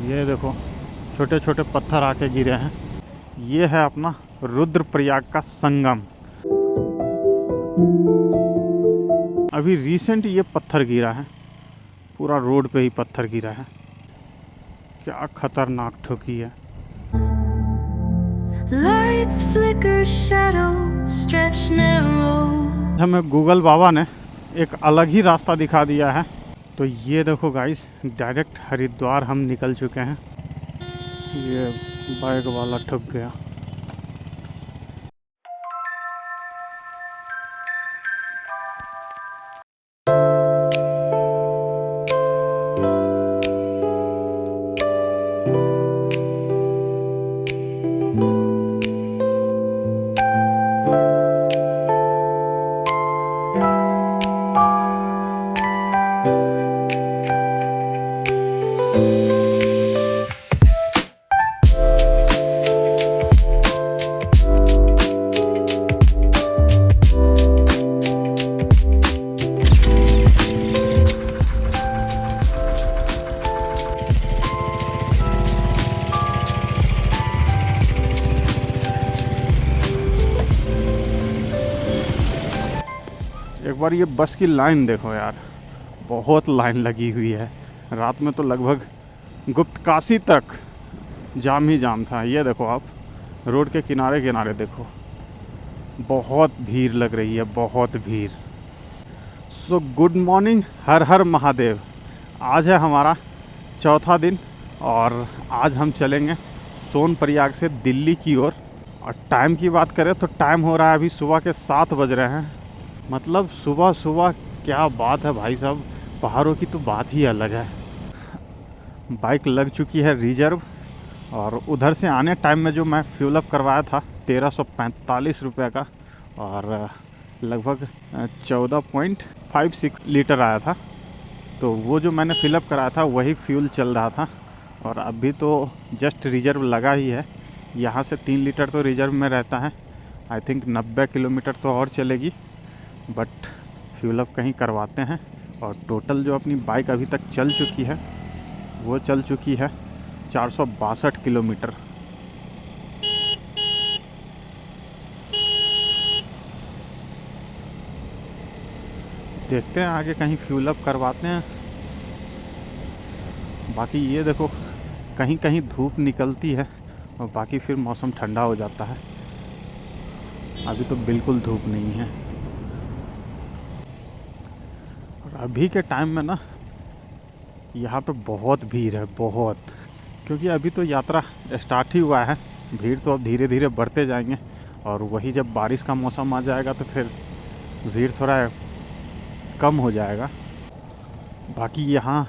ये देखो छोटे छोटे पत्थर आके गिरे हैं। ये है अपना रुद्रप्रयाग का संगम। अभी रिसेंट ये पत्थर गिरा है, पूरा रोड पे ही पत्थर गिरा है। क्या खतरनाक ठोकी है। Lights flicker, shadows stretch narrow. हमें गूगल बाबा ने एक अलग ही रास्ता दिखा दिया है। तो ये देखो गाइस, डायरेक्ट हरिद्वार हम निकल चुके हैं। ये बाइक वाला ठुक गया। एक बार ये बस की लाइन देखो यार, बहुत लाइन लगी हुई है। रात में तो लगभग गुप्त काशी तक जाम ही जाम था। ये देखो आप, रोड के किनारे किनारे देखो, बहुत भीड़ लग रही है, बहुत भीड़। सो गुड मॉर्निंग, हर हर महादेव। आज है हमारा चौथा दिन और आज हम चलेंगे सोनप्रयाग से दिल्ली की ओर। और टाइम की बात करें तो टाइम हो रहा है अभी सुबह के 7 बज रहे हैं। मतलब सुबह सुबह क्या बात है भाई साहब, पहाड़ों की तो बात ही अलग है। बाइक लग चुकी है रिजर्व और उधर से आने टाइम में जो मैं फ्यूल अप करवाया था 1345 रुपये का, और लगभग 14.56 लीटर आया था। तो वो जो मैंने फिलअप कराया था वही फ्यूल चल रहा था। और अभी तो जस्ट रिजर्व लगा ही है। यहाँ से 3 लीटर तो रिजर्व में रहता है। आई थिंक 90 किलोमीटर तो और चलेगी, बट फ्यूल अप कहीं करवाते हैं। और टोटल जो अपनी बाइक अभी तक चल चुकी है वो चल चुकी है 462 किलोमीटर। देखते हैं आगे कहीं फ्यूल अप करवाते हैं। बाकी ये देखो, कहीं कहीं धूप निकलती है और बाकी फिर मौसम ठंडा हो जाता है। अभी तो बिल्कुल धूप नहीं है। और अभी के टाइम में ना यहाँ पे बहुत भीड़ है, बहुत। क्योंकि अभी तो यात्रा स्टार्ट ही हुआ है। भीड़ तो अब धीरे धीरे बढ़ते जाएंगे और वही जब बारिश का मौसम आ जाएगा तो फिर भीड़ थोड़ा कम हो जाएगा। बाकी यहाँ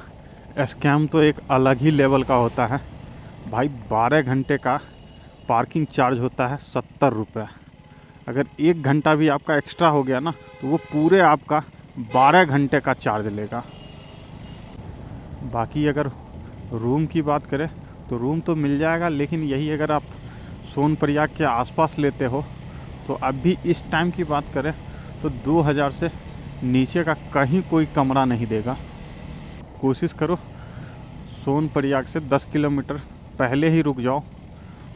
स्कैम तो एक अलग ही लेवल का होता है भाई। 12 घंटे का पार्किंग चार्ज होता है 70 रुपये। अगर 1 घंटा भी आपका एक्स्ट्रा हो गया ना तो वो पूरे आपका 12 घंटे का चार्ज लेगा। बाकी अगर रूम की बात करें तो रूम तो मिल जाएगा, लेकिन यही अगर आप सोनप्रयाग के आसपास लेते हो तो अभी इस टाइम की बात करें तो 2000 से नीचे का कहीं कोई कमरा नहीं देगा। कोशिश करो सोनप्रयाग से 10 किलोमीटर पहले ही रुक जाओ,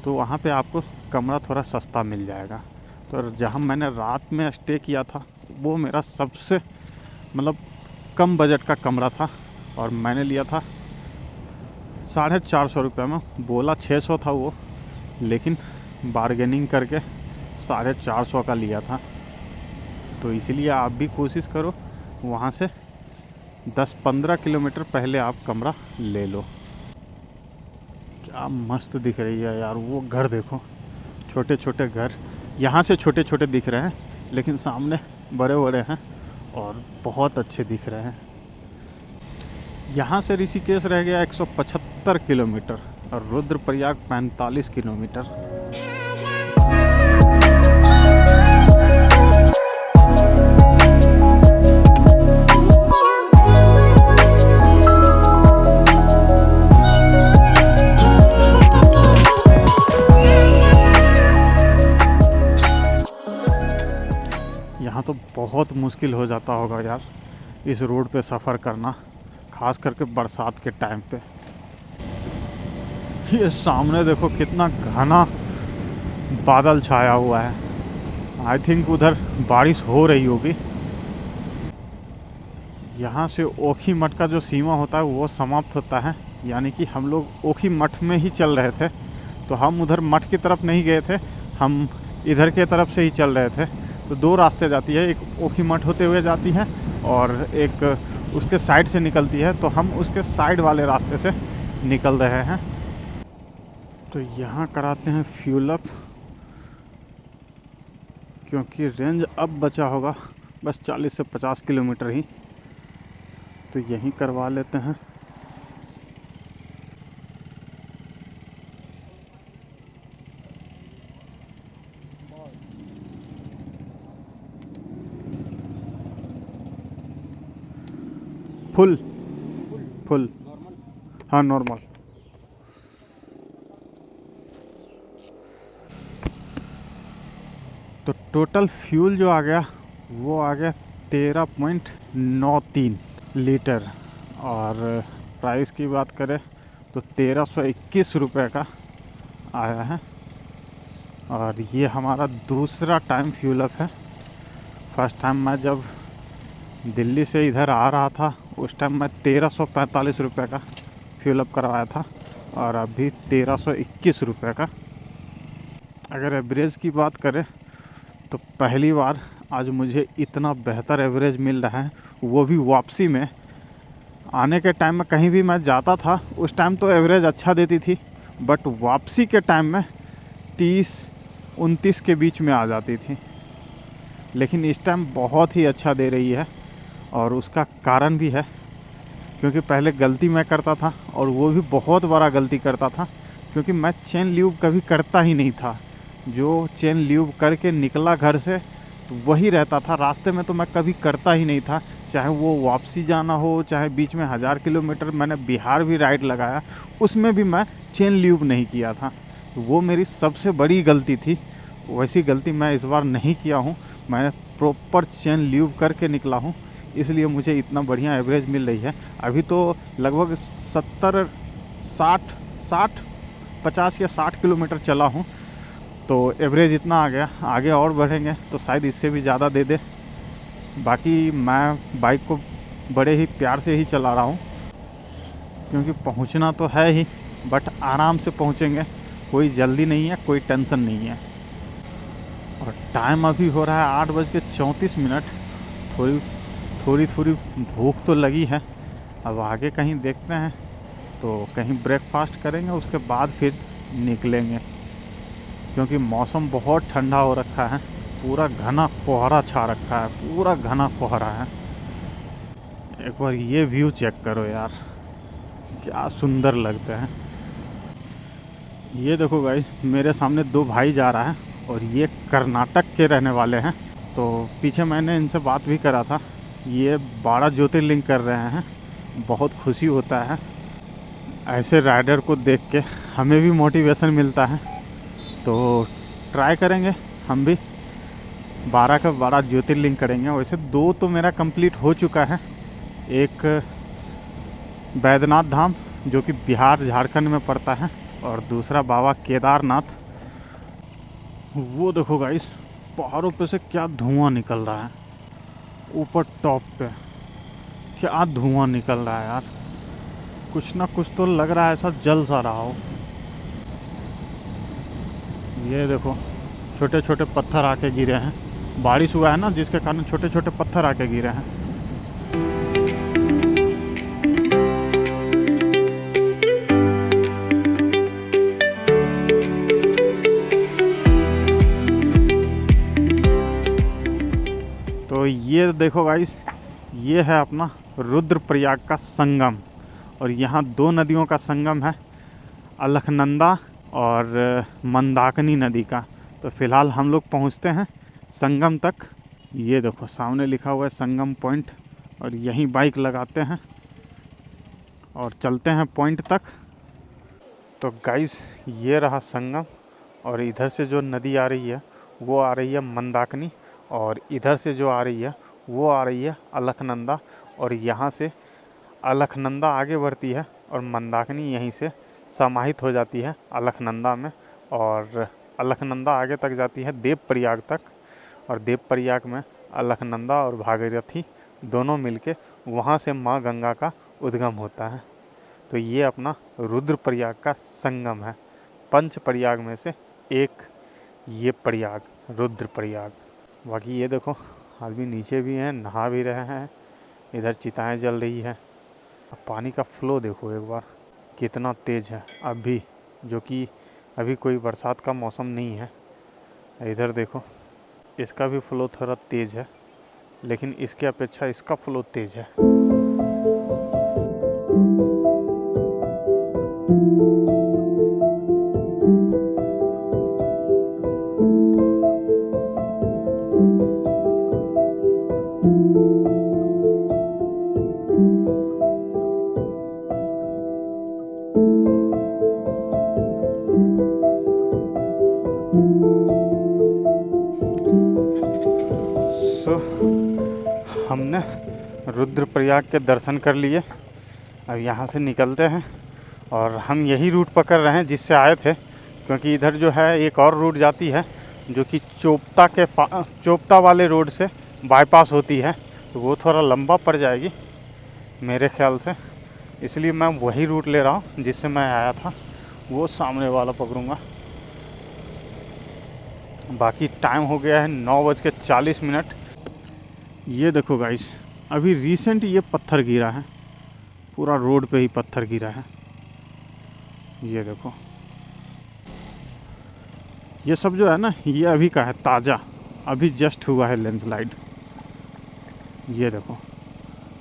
तो वहाँ पे आपको कमरा थोड़ा सस्ता मिल जाएगा। तो जहाँ मैंने रात में स्टे किया था वो मेरा सबसे मतलब कम बजट का कमरा था और मैंने लिया था 450 रुपये में। बोला 600 था वो, लेकिन बारगेनिंग करके 450 का लिया था। तो इसलिए आप भी कोशिश करो वहाँ से 10-15 किलोमीटर पहले आप कमरा ले लो। क्या मस्त दिख रही है यार वो घर, देखो छोटे छोटे घर। यहाँ से छोटे छोटे दिख रहे हैं लेकिन सामने बड़े बड़े हैं और बहुत अच्छे दिख रहे हैं। यहाँ से ऋषिकेश रह गया 175 किलोमीटर और रुद्रप्रयाग 45 किलोमीटर। यहाँ तो बहुत मुश्किल हो जाता होगा यार इस रोड पे सफ़र करना, ख़ास करके बरसात के टाइम पे। ये सामने देखो कितना घना बादल छाया हुआ है। आई थिंक उधर बारिश हो रही होगी। यहाँ से ओखी मठ का जो सीमा होता है वो समाप्त होता है, यानी कि हम लोग ओखी मठ में ही चल रहे थे। तो हम उधर मठ की तरफ नहीं गए थे, हम इधर के तरफ से ही चल रहे थे। तो दो रास्ते जाती है, एक ओखी मठ होते हुए जाती है और एक उसके साइड से निकलती है। तो हम उसके साइड वाले रास्ते से निकल रहे हैं। तो यहाँ कराते हैं फ्यूल अप, क्योंकि रेंज अब बचा होगा बस 40 से 50 किलोमीटर ही। तो यहीं करवा लेते हैं। फुल फुल हाँ, नॉर्मल। तो टोटल फ्यूल जो आ गया वो आ गया 13.93 लीटर। और प्राइस की बात करें तो 1321 रुपये का आया है। और ये हमारा दूसरा टाइम फ्यूल अप है। फर्स्ट टाइम मैं जब दिल्ली से इधर आ रहा था उस टाइम मैं 1345 रुपये का फ्यूल अप करवाया था और अभी 1321 रुपये का। अगर एवरेज की बात करें तो पहली बार आज मुझे इतना बेहतर एवरेज मिल रहा है, वो भी वापसी में। आने के टाइम में कहीं भी मैं जाता था उस टाइम तो एवरेज अच्छा देती थी, बट वापसी के टाइम में 30-29 के बीच में आ जाती थी। लेकिन इस टाइम बहुत ही अच्छा दे रही है और उसका कारण भी है, क्योंकि पहले गलती मैं करता था और वो भी बहुत बड़ा गलती करता था, क्योंकि मैं चेन ल्यूब कभी करता ही नहीं था। जो चेन ल्यूब करके निकला घर से तो वही रहता था, रास्ते में तो मैं कभी करता ही नहीं था। चाहे वो वापसी जाना हो, चाहे बीच में 1000 किलोमीटर मैंने बिहार भी राइड लगाया, उसमें भी मैं चेन ल्यूब नहीं किया था। तो वो मेरी सबसे बड़ी गलती थी। वैसी गलती मैं इस बार नहीं किया हूँ, मैं प्रॉपर चेन ल्यूब करके निकला हूँ, इसलिए मुझे इतना बढ़िया एवरेज मिल रही है। अभी तो लगभग 70, 60, 50 या 60 किलोमीटर चला हूँ, तो एवरेज इतना आ गया। आगे और बढ़ेंगे तो शायद इससे भी ज़्यादा दे दे। बाकी मैं बाइक को बड़े ही प्यार से ही चला रहा हूँ, क्योंकि पहुँचना तो है ही, बट आराम से पहुँचेंगे। कोई जल्दी नहीं है, कोई टेंशन नहीं है। और टाइम अभी हो रहा है 8:34। थोड़ी भूख तो लगी है। अब आगे कहीं देखते हैं, तो कहीं ब्रेकफास्ट करेंगे, उसके बाद फिर निकलेंगे, क्योंकि मौसम बहुत ठंडा हो रखा है। पूरा घना कोहरा छा रखा है, पूरा घना कोहरा है। एक बार ये व्यू चेक करो यार, क्या सुंदर लगते हैं। ये देखो गाइस, मेरे सामने दो भाई जा रहा है और ये कर्नाटक के रहने वाले हैं। तो पीछे मैंने इनसे बात भी करा था, ये 12 ज्योतिर्लिंग कर रहे हैं। बहुत खुशी होता है ऐसे राइडर को देख के, हमें भी मोटिवेशन मिलता है। तो ट्राई करेंगे हम भी 12 का 12 ज्योतिर्लिंग करेंगे। वैसे 2 तो मेरा कंप्लीट हो चुका है, एक बैद्यनाथ धाम जो कि बिहार झारखंड में पड़ता है, और दूसरा बाबा केदारनाथ। वो देखो गाइस, पहाड़ों पे से क्या धुआं निकल रहा है, ऊपर टॉप पे क्या धुआं निकल रहा है यार। कुछ ना कुछ तो लग रहा है ऐसा जल सा रहा हो। ये देखो, छोटे छोटे पत्थर आके गिरे हैं, बारिश हुआ है ना जिसके कारण छोटे छोटे पत्थर आके गिरे हैं। तो ये देखो गाइस, ये है अपना रुद्रप्रयाग का संगम, और यहाँ 2 नदियों का संगम है, अलकनंदा और मंदाकिनी नदी का। तो फिलहाल हम लोग पहुँचते हैं संगम तक। ये देखो सामने लिखा हुआ है संगम पॉइंट, और यहीं बाइक लगाते हैं और चलते हैं पॉइंट तक। तो गाइस, ये रहा संगम, और इधर से जो नदी आ रही है वो आ रही है मंदाकिनी, और इधर से जो आ रही है वो आ रही है अलकनंदा। और यहाँ से अलकनंदा आगे बढ़ती है और मंदाकिनी यहीं से समाहित हो जाती है अलकनंदा में, और अलकनंदा आगे तक जाती है देवप्रयाग तक, और देवप्रयाग में अलकनंदा और भागीरथी दोनों मिलके वहाँ से माँ गंगा का उद्गम होता है। तो ये अपना रुद्रप्रयाग का संगम है। पंच प्रयाग में से एक ये प्रयाग, रुद्रप्रयाग। बाकी ये देखो आदमी नीचे भी हैं, नहा भी रहे हैं, इधर चिताएं जल रही है। पानी का फ्लो देखो एक बार कितना तेज है अभी, जो कि अभी कोई बरसात का मौसम नहीं है। इधर देखो इसका भी फ्लो थोड़ा तेज है, लेकिन इसके अपेक्षा इसका फ्लो तेज है। हमने रुद्रप्रयाग के दर्शन कर लिए। अब यहाँ से निकलते हैं, और हम यही रूट पकड़ रहे हैं जिससे आए थे, क्योंकि इधर जो है एक और रूट जाती है जो कि चोपता वाले रोड से बाईपास होती है, तो वो थोड़ा लंबा पड़ जाएगी मेरे ख्याल से, इसलिए मैं वही रूट ले रहा हूँ जिससे मैं आया था, वो सामने वाला पकड़ूँगा। बाकी टाइम हो गया है 9:40। ये देखो गाइस, अभी रिसेंट ये पत्थर गिरा है, पूरा रोड पे ही पत्थर गिरा है। ये देखो, ये सब जो है ना, ये अभी का है, ताज़ा, अभी जस्ट हुआ है लैंडस्लाइड। ये देखो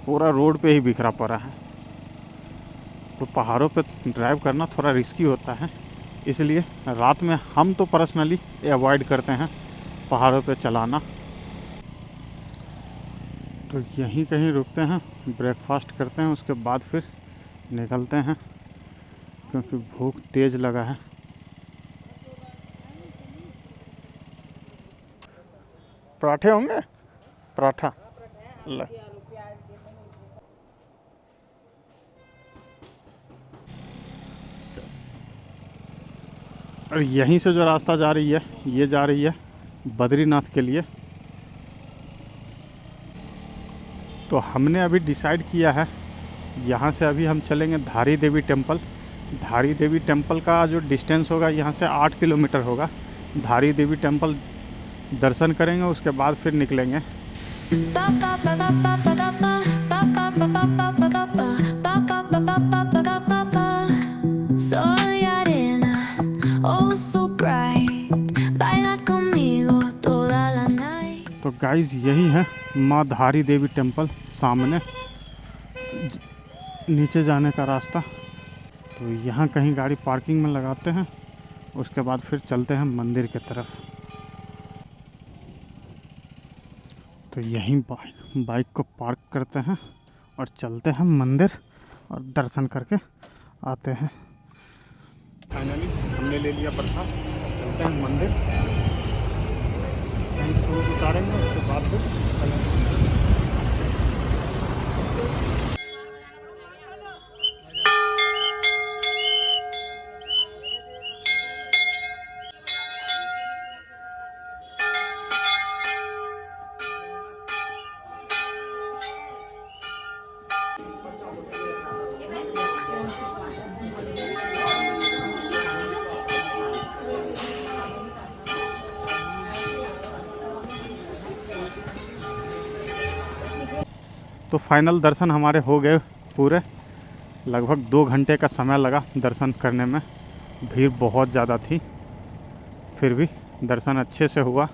पूरा रोड पे ही बिखरा पड़ा है। तो पहाड़ों पे ड्राइव करना थोड़ा रिस्की होता है, इसलिए रात में हम तो पर्सनली अवॉइड करते हैं पहाड़ों पे चलाना। तो यहीं कहीं रुकते हैं, ब्रेकफास्ट करते हैं, उसके बाद फिर निकलते हैं, क्योंकि भूख तेज़ लगा है। पराठे होंगे? पराठा ल और यहीं से जो रास्ता जा रही है, ये जा रही है बद्रीनाथ के लिए। तो हमने अभी डिसाइड किया है, यहाँ से अभी हम चलेंगे धारी देवी टेम्पल। धारी देवी टेम्पल का जो डिस्टेंस होगा यहाँ से 8 किलोमीटर होगा। धारी देवी टेम्पल दर्शन करेंगे, उसके बाद फिर निकलेंगे। तो गाइस यही है माँ धारी देवी टेम्पल, सामने नीचे जाने का रास्ता। तो यहाँ कहीं गाड़ी पार्किंग में लगाते हैं, उसके बाद फिर चलते हैं मंदिर की तरफ। तो यहीं बाइक को पार्क करते हैं और चलते हैं मंदिर और दर्शन करके आते हैं। फाइनली हमने ले लिया प्रसाद, चलते हैं मंदिर, सूट उतारेंगे, उसके बाद फिर तो फाइनल दर्शन हमारे हो गए पूरे। लगभग 2 घंटे का समय लगा दर्शन करने में, भीड़ बहुत ज़्यादा थी, फिर भी दर्शन अच्छे से हुआ।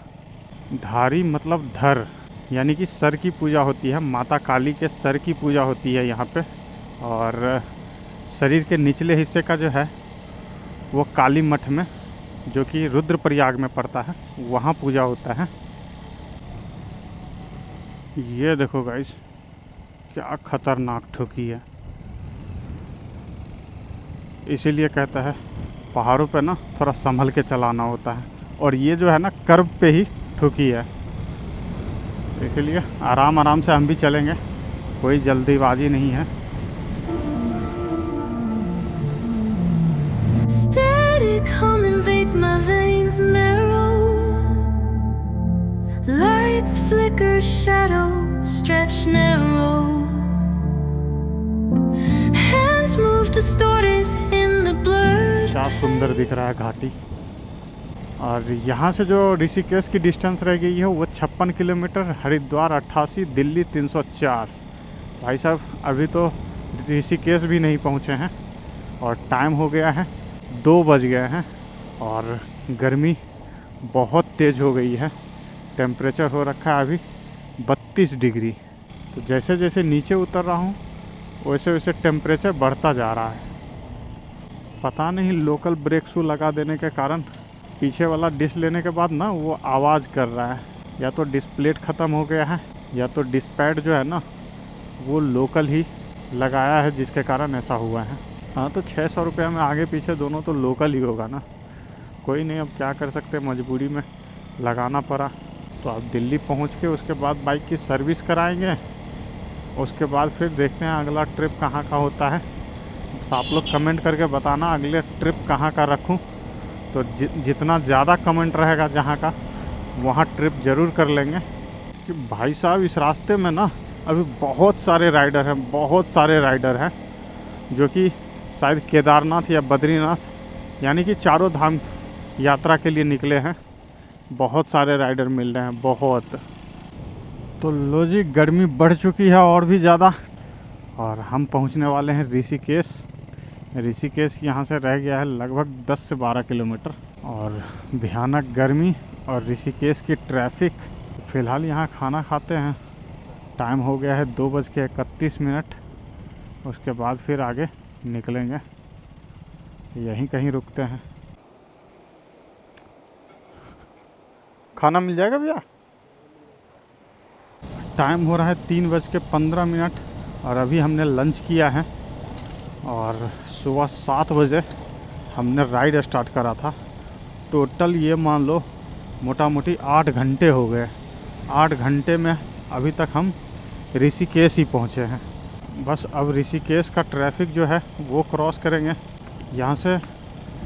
धारी मतलब धर, यानी कि सर की पूजा होती है, माता काली के सर की पूजा होती है यहाँ पे। और शरीर के निचले हिस्से का जो है वो काली मठ में, जो कि रुद्रप्रयाग में पड़ता है, वहाँ पूजा होता है। ये देखो गाइस, क्या खतरनाक ठोकी है। इसीलिए कहता है पहाड़ों पे ना थोड़ा संभल के चलाना होता है, और ये जो है ना कर्व पे ही ठोकी है, इसीलिए आराम आराम से हम भी चलेंगे, कोई जल्दीबाजी नहीं है। my veins marrow. Lights flicker, shadows stretch narrow. Hands move distorted in the blur. क्या सुंदर दिख रहा है घाटी। और यहाँ से जो ऋषिकेश की डिस्टेंस रह गई है वो 56 किलोमीटर, हरिद्वार 88, दिल्ली 304। भाई साहब अभी तो ऋषिकेश भी नहीं पहुँचे हैं और टाइम हो गया है 2 बज गए हैं और गर्मी बहुत तेज़ हो गई है। टेम्परेचर हो रखा है अभी 32 डिग्री। तो जैसे जैसे नीचे उतर रहा हूँ वैसे वैसे टेम्परेचर बढ़ता जा रहा है। पता नहीं लोकल ब्रेक शू लगा देने के कारण पीछे वाला डिश लेने के बाद ना वो आवाज़ कर रहा है। या तो डिस्प्लेट ख़त्म हो गया है या तो डिस्पैड जो है ना वो लोकल ही लगाया है जिसके कारण ऐसा हुआ है। हाँ तो 600 रुपये में आगे पीछे दोनों तो लोकल ही होगा ना। कोई नहीं, अब क्या कर सकते, मजबूरी में लगाना पड़ा। तो अब दिल्ली पहुंच के उसके बाद बाइक की सर्विस कराएंगे। उसके बाद फिर देखते हैं अगला ट्रिप कहाँ का होता है। तो आप लोग कमेंट करके बताना अगले ट्रिप कहाँ का रखूं। तो जितना ज़्यादा कमेंट रहेगा जहाँ का वहाँ ट्रिप ज़रूर कर लेंगे। कि भाई साहब इस रास्ते में ना अभी बहुत सारे राइडर हैं जो कि शायद केदारनाथ या बद्रीनाथ यानी कि चारों धाम यात्रा के लिए निकले हैं। बहुत सारे राइडर मिल रहे हैं बहुत। तो लो जी, गर्मी बढ़ चुकी है और भी ज़्यादा और हम पहुंचने वाले हैं ऋषिकेश। ऋषिकेश यहाँ से रह गया है लगभग 10 से 12 किलोमीटर। और भयानक गर्मी और ऋषिकेश की ट्रैफिक। फ़िलहाल यहाँ खाना खाते हैं। टाइम हो गया है 2:31। उसके बाद फिर आगे निकलेंगे, यहीं कहीं रुकते हैं। खाना मिल जाएगा भैया? टाइम हो रहा है 3:15 और अभी हमने लंच किया है और सुबह 7 बजे हमने राइड स्टार्ट करा था। टोटल ये मान लो मोटा मोटी 8 घंटे हो गए। 8 घंटे में अभी तक हम ऋषिकेश ही पहुँचे हैं। बस अब ऋषिकेश का ट्रैफिक जो है वो क्रॉस करेंगे। यहाँ से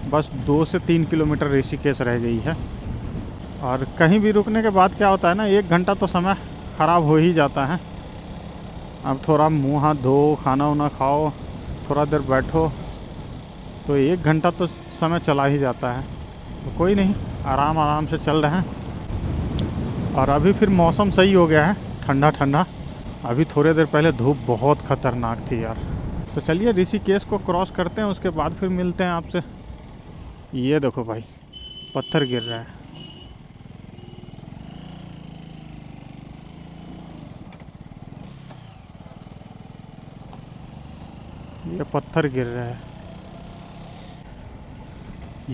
बस 2 से 3 किलोमीटर ऋषिकेश रह गई है। और कहीं भी रुकने के बाद क्या होता है ना, 1 घंटा तो समय ख़राब हो ही जाता है। अब थोड़ा मुँह हाथ धो, खाना वाना खाओ, थोड़ा देर बैठो, तो 1 घंटा तो समय चला ही जाता है। तो कोई नहीं, आराम से चल रहे हैं। और अभी फिर मौसम सही हो गया है, ठंडा ठंडा। अभी थोड़ी देर पहले धूप बहुत ख़तरनाक थी यार। तो चलिए ऋषिकेश को क्रॉस करते हैं, उसके बाद फिर मिलते हैं आपसे। ये देखो भाई, पत्थर गिर रहा है। ये पत्थर गिर रहा है।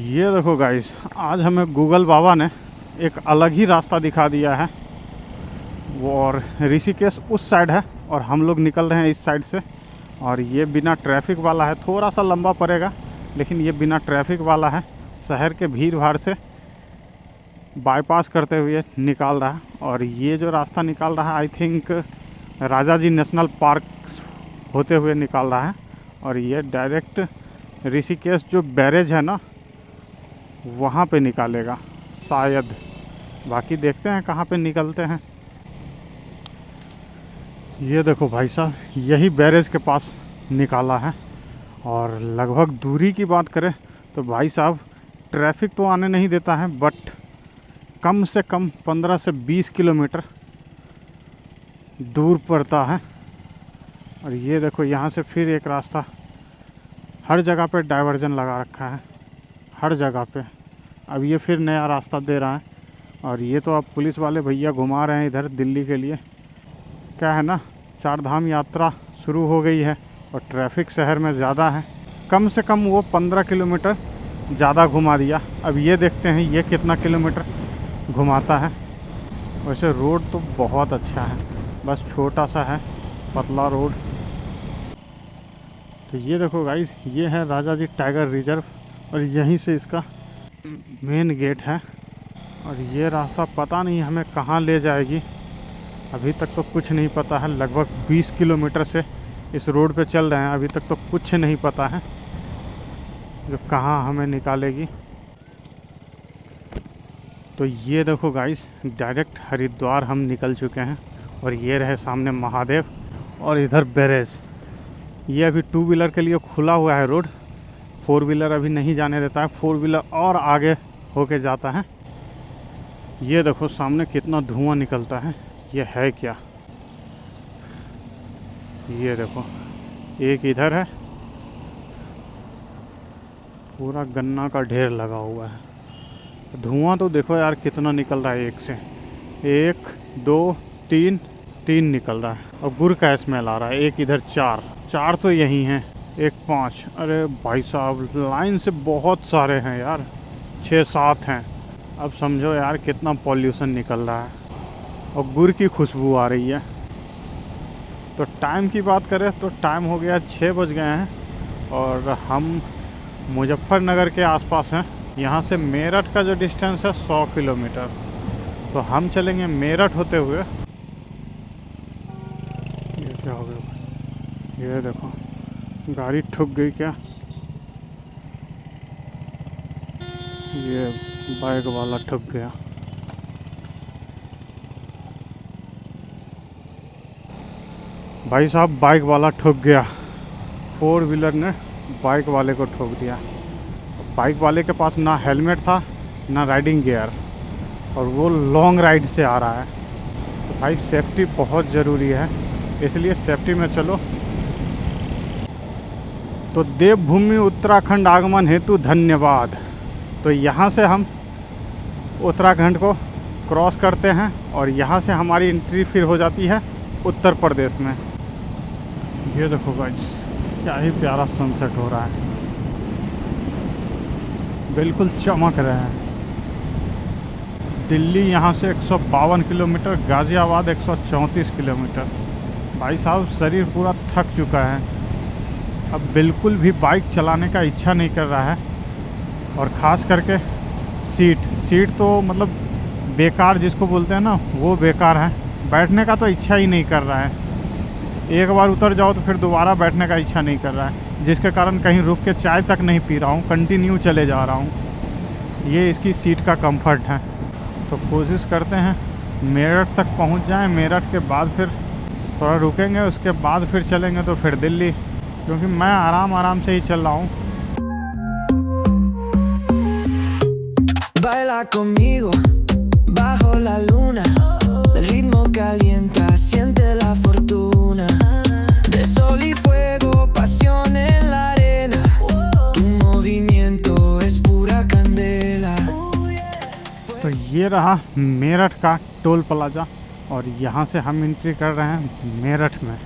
ये देखो गाइस, आज हमें गूगल बाबा ने एक अलग ही रास्ता दिखा दिया है। वो और ऋषिकेश उस साइड है और हम लोग निकल रहे हैं इस साइड से। और ये बिना ट्रैफिक वाला है, थोड़ा सा लंबा पड़ेगा लेकिन ये बिना ट्रैफिक वाला है। शहर के भीड़ भाड़ से बाईपास करते हुए निकाल रहा है। और ये जो रास्ता निकाल रहा है I think Rajaji national park होते हुए निकाल रहा है। और ये डायरेक्ट ऋषिकेश जो बैरेज है ना वहाँ पे निकालेगा शायद। बाकी देखते हैं कहाँ पे निकलते हैं। ये देखो भाई साहब, यही बैरेज के पास निकाला है। और लगभग दूरी की बात करें तो भाई साहब ट्रैफिक तो आने नहीं देता है, बट कम से कम 15 से 20 किलोमीटर दूर पड़ता है। और ये देखो यहाँ से फिर एक रास्ता, हर जगह पे डाइवर्जन लगा रखा है, हर जगह पे। अब ये फिर नया रास्ता दे रहा है। और ये तो अब पुलिस वाले भैया घुमा रहे हैं इधर दिल्ली के लिए। क्या है ना, 4 धाम यात्रा शुरू हो गई है और ट्रैफिक शहर में ज़्यादा है। कम से कम वो 15 किलोमीटर ज़्यादा घुमा दिया। अब ये देखते हैं ये कितना किलोमीटर घुमाता है। वैसे रोड तो बहुत अच्छा है, बस छोटा सा है, पतला रोड। तो ये देखो गाइस, ये है राजा जी टाइगर रिजर्व और यहीं से इसका मेन गेट है। और ये रास्ता पता नहीं हमें कहाँ ले जाएगी, अभी तक तो कुछ नहीं पता है। लगभग 20 किलोमीटर से इस रोड पे चल रहे हैं, अभी तक तो कुछ नहीं पता है जो कहाँ हमें निकालेगी। तो ये देखो गाइस, डायरेक्ट हरिद्वार हम निकल चुके हैं और ये रहे सामने महादेव और इधर बैरेज। ये अभी 2 व्हीलर के लिए खुला हुआ है रोड, 4 व्हीलर अभी नहीं जाने देता है, 4 व्हीलर और आगे होके जाता है। ये देखो सामने कितना धुआं निकलता है, ये है क्या? ये देखो एक इधर है, पूरा गन्ना का ढेर लगा हुआ है। धुआं तो देखो यार कितना निकल रहा है, एक से 1 2 3 निकल रहा है और गुड़ का स्मेल आ रहा है। एक इधर 4 तो यही हैं, एक 5। अरे भाई साहब लाइन से बहुत सारे हैं यार, 6-7 हैं। अब समझो यार कितना पॉल्यूशन निकल रहा है और गुड़ की खुशबू आ रही है। तो टाइम की बात करें तो टाइम हो गया 6 बज गए हैं और हम मुजफ्फरनगर के आसपास हैं। यहाँ से मेरठ का जो डिस्टेंस है 100 किलोमीटर, तो हम चलेंगे मेरठ होते हुए। ये क्या हो गया? ये देखो गाड़ी ठुक गई क्या? ये बाइक वाला ठुक गया। भाई साहब बाइक वाला ठुक गया, 4 व्हीलर ने बाइक वाले को ठोक दिया। बाइक वाले के पास ना हेलमेट था ना राइडिंग गियर और वो लॉन्ग राइड से आ रहा है। तो भाई सेफ्टी बहुत ज़रूरी है, इसलिए सेफ्टी में चलो। तो देवभूमि उत्तराखंड आगमन हेतु धन्यवाद। तो यहाँ से हम उत्तराखंड को क्रॉस करते हैं और यहाँ से हमारी एंट्री फिर हो जाती है उत्तर प्रदेश में। ये देखो गाइस क्या ही प्यारा सनसेट हो रहा है, बिल्कुल चमक रहे हैं। दिल्ली यहाँ से 152 किलोमीटर, गाज़ियाबाद 134 किलोमीटर। भाई साहब शरीर पूरा थक चुका है, अब बिल्कुल भी बाइक चलाने का इच्छा नहीं कर रहा है। और ख़ास करके सीट तो मतलब बेकार जिसको बोलते हैं ना, वो बेकार है। बैठने का तो इच्छा ही नहीं कर रहा है, एक बार उतर जाओ तो फिर दोबारा बैठने का इच्छा नहीं कर रहा है, जिसके कारण कहीं रुक के चाय तक नहीं पी रहा हूँ, कंटिन्यू चले जा रहा हूँ। ये इसकी सीट का कंफर्ट है। तो कोशिश करते हैं मेरठ तक पहुँच जाएं, मेरठ के बाद फिर थोड़ा रुकेंगे, उसके बाद फिर चलेंगे तो फिर दिल्ली, क्योंकि मैं आराम से ही चल रहा हूँ। Baila conmigo bajo la luna, el ritmo calienta, siente la fortuna de sol y fuego, pasión en la arena, tu movimiento es pura candela। तो ये रहा मेरठ का टोल प्लाजा और यहाँ से हम एंट्री कर रहे हैं मेरठ में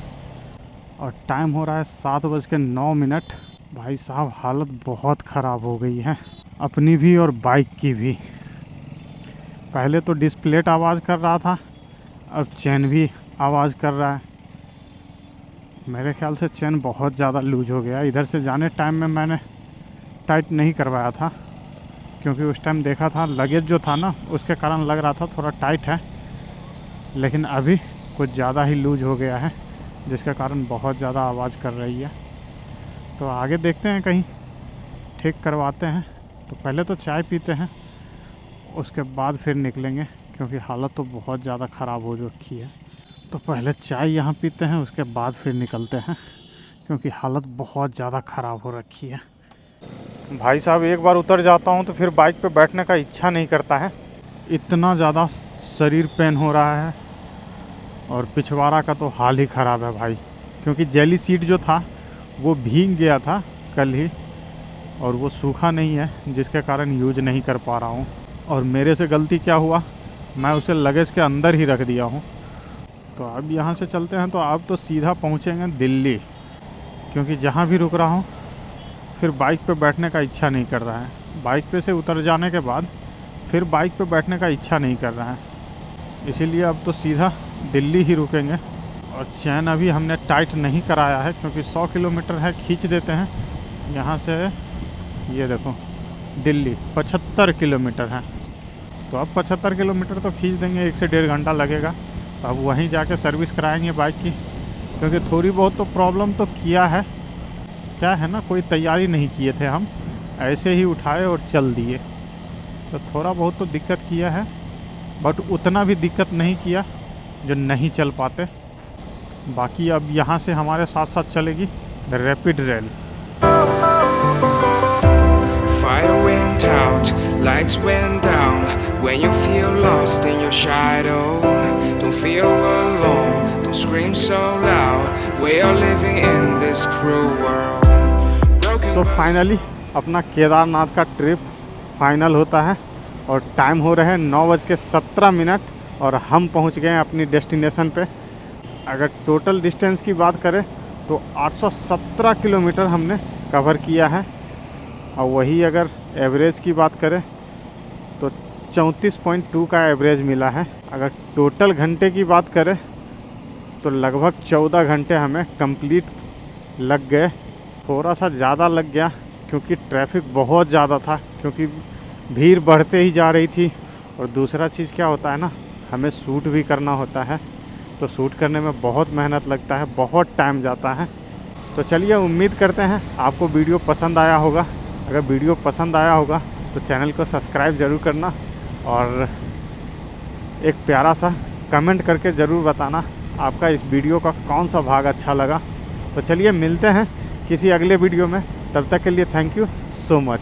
और टाइम हो रहा है 7:09। भाई साहब हालत बहुत ख़राब हो गई है, अपनी भी और बाइक की भी। पहले तो डिस्प्लेट आवाज़ कर रहा था, अब चेन भी आवाज़ कर रहा है। मेरे ख्याल से चेन बहुत ज़्यादा लूज हो गया। इधर से जाने टाइम में मैंने टाइट नहीं करवाया था, क्योंकि उस टाइम देखा था लगेज जो था ना, उसके कारण लग रहा था थोड़ा टाइट है, लेकिन अभी कुछ ज़्यादा ही लूज हो गया है, जिसके कारण बहुत ज़्यादा आवाज़ कर रही है। तो आगे देखते हैं, कहीं ठीक करवाते हैं। तो पहले तो चाय पीते हैं, उसके बाद फिर निकलेंगे, क्योंकि हालत तो बहुत ज़्यादा ख़राब हो रखी है। तो पहले चाय यहाँ पीते हैं, उसके बाद फिर निकलते हैं, क्योंकि हालत बहुत ज़्यादा ख़राब हो रखी है। भाई साहब एक बार उतर जाता हूँ तो फिर बाइक पे बैठने का इच्छा नहीं करता है, इतना ज़्यादा शरीर पेन हो रहा है। और पिछवाड़ा का तो हाल ही ख़राब है भाई, क्योंकि जेली सीट जो था वो भीग गया था कल ही और वो सूखा नहीं है, जिसके कारण यूज नहीं कर पा रहा हूँ। और मेरे से गलती क्या हुआ, मैं उसे लगेज के अंदर ही रख दिया हूँ। तो अब यहाँ से चलते हैं, तो अब तो सीधा पहुँचेंगे दिल्ली, क्योंकि जहाँ भी रुक रहा हूँ फिर बाइक पे बैठने का इच्छा नहीं कर रहा है। बाइक पे से उतर जाने के बाद फिर बाइक पे बैठने का इच्छा नहीं कर रहा है, इसीलिए अब तो सीधा दिल्ली ही रुकेंगे। और चैन अभी हमने टाइट नहीं कराया है, क्योंकि 100 किलोमीटर है, खींच देते हैं यहाँ से। ये देखो दिल्ली 75 किलोमीटर है, तो अब 75 किलोमीटर तो खींच देंगे, 1 से 1.5 घंटा लगेगा। तो अब वहीं जाके सर्विस कराएंगे बाइक की, क्योंकि थोड़ी बहुत तो प्रॉब्लम तो किया है। क्या है ना, कोई तैयारी नहीं किए थे हम, ऐसे ही उठाए और चल दिए। तो थोड़ा बहुत तो दिक्कत किया है, बट उतना भी दिक्कत नहीं किया जो नहीं चल पाते। बाकी अब यहाँ से हमारे साथ साथ चलेगी rapid rail. Fire went out, lights went down. When you feel lost in your shadow, don't feel alone, don't scream so loud. We are living in this cruel world. तो फाइनली अपना केदारनाथ का ट्रिप फाइनल होता है और time हो रहे हैं 9:17 और हम पहुंच गए हैं अपनी डेस्टिनेशन पे। अगर टोटल डिस्टेंस की बात करें तो 817 किलोमीटर हमने कवर किया है, और वही अगर एवरेज की बात करें तो 34.2 का एवरेज मिला है। अगर टोटल घंटे की बात करें तो लगभग 14 घंटे हमें कंप्लीट लग गए। थोड़ा सा ज़्यादा लग गया क्योंकि ट्रैफिक बहुत ज़्यादा था, क्योंकि भीड़ बढ़ते ही जा रही थी। और दूसरा चीज़ क्या होता है ना, हमें शूट भी करना होता है, तो शूट करने में बहुत मेहनत लगता है, बहुत टाइम जाता है। तो चलिए, उम्मीद करते हैं आपको वीडियो पसंद आया होगा। अगर वीडियो पसंद आया होगा तो चैनल को सब्सक्राइब ज़रूर करना और एक प्यारा सा कमेंट करके ज़रूर बताना आपका इस वीडियो का कौन सा भाग अच्छा लगा। तो चलिए मिलते हैं किसी अगले वीडियो में, तब तक के लिए थैंक यू सो मच।